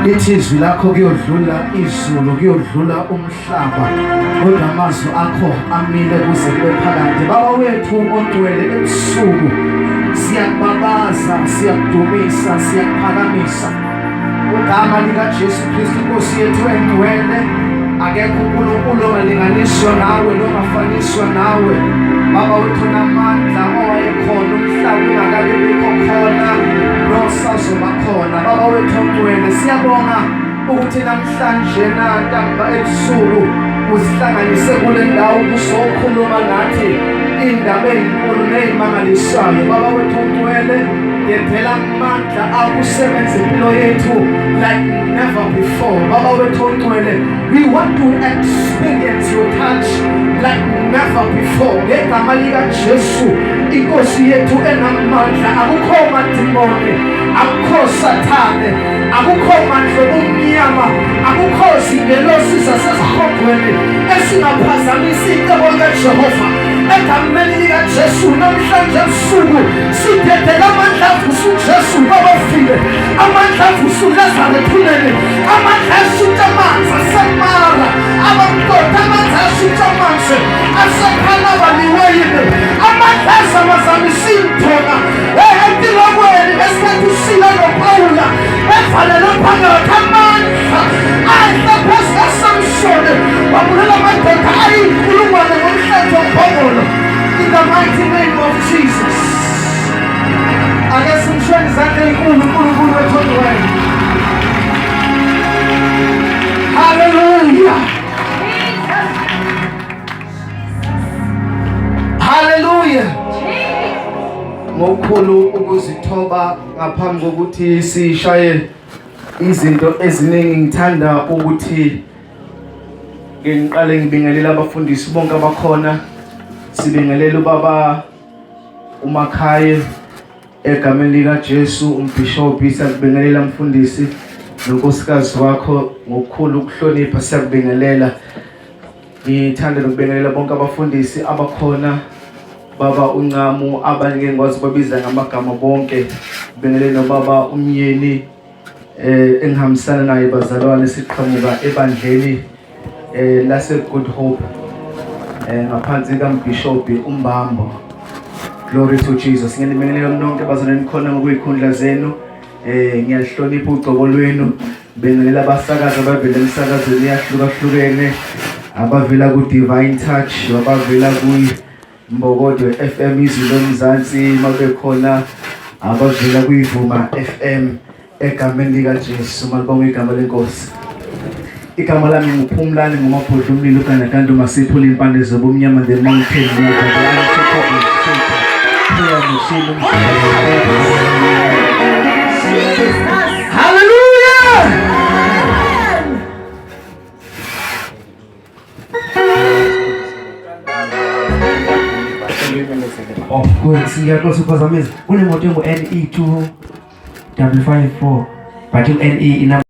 Lithi izwi lakho kuyodlula izulu, kuyodlula umhlaba, kodwa amazwi akho amile kuze kube phakade. Baba wethu ongcwele ebusuku, siyakubabaza, siyakudumisa, siyakuphakamisa ugama likaJesu Kristu Nkosi yethu engcwele. Akekho uNkulunkulu ongalinganiswa nawe, ongafaniswa nawe. Baba wethu namandla owayekhona umhlaba ungakabi bikho khona, nosazoba khona. Baba wethu ongcwele, siyabonga ukuthi namhlanje ntamba ebusuku usihlanganise kule ndawo uzokhuluma nathi indaba ezinkulu nezimangalisayo. Baba wethu ongcwele, ngempela amandla akusebenza impilo yethu like never before. Baba wethu ongcwele, we want to experience your touch like never before. Ngegama likaJesu Inkosi yethu enamandla, akukho madimoni, akukho sathane, akukho mandla omnyama, akukho zingelosi zasesihogweni esingaphazamisa icebo likaJehova. Egameni likaJesu namhlanje ebusuku sithethe amandla avusa uJesu babafile, amandla avusa uLazaro ethuneni, amandla ashintsha amanzi asemara, abamdoda amanzi ashintsha amanzi asekhala baliweyini, amandla azamazamisa inthona empilweni esikhathi usila noPawula evalelwe phakathi. Amandla adla phezu kaSamsoni wabulela amadoda ayinkulungwane ngomhletho ophongolo. In the mighty name of Jesus. Ake simshweni izandla ezinkulu uNkulunkulu wethu ongcwele. Hallelujah. Hallelujah. Ngokukhulu ukuzithoba ngaphambi kokuthi sishaye izinto eziningi, ngithanda ukuthi ngiqale ngibingelele abafundisi bonke abakhona. Sibingelele ubaba uMakhaye egameni likaJesu, umbishophi. Siyakubingelela mfundisi nonkosikazi wakho ngokukhulu ukuhlonipha, siyakubingelela. Ngithanda nokubingelela bonke abafundisi abakhona, baba uNcamu, abanye ngikwazi babiza ngamagama bonke. Ngibingelele nobaba Umyeni engihambisana naye bazalwane siqhamuka ebandleni lase Good Hope ngaphansi kaMbishophi uMbambo. Glory to Jesus. Ngiyabingelela nonke bazalwane khona ngokuyikhundla zenu. Ngiyalihlonipha ugcobo lwenu. Ngibingelela abasakazi abavela emsakazweni yahlukahlukene, abavela ku Divine Touch, abavela ku Mbokodo FM izwi lomzansi, mabekhona abavela ku Ivuma FM. Egameni likaJesu malibonge igama lenkosi. Igama lami nguPhumlani ngomabhodla umlilo kanti masiphula impande zobumnyama the mountain Hallelujah. Of course, ngiyaqosa uphazamisa kunemoto engu NE 2 554 but NE ina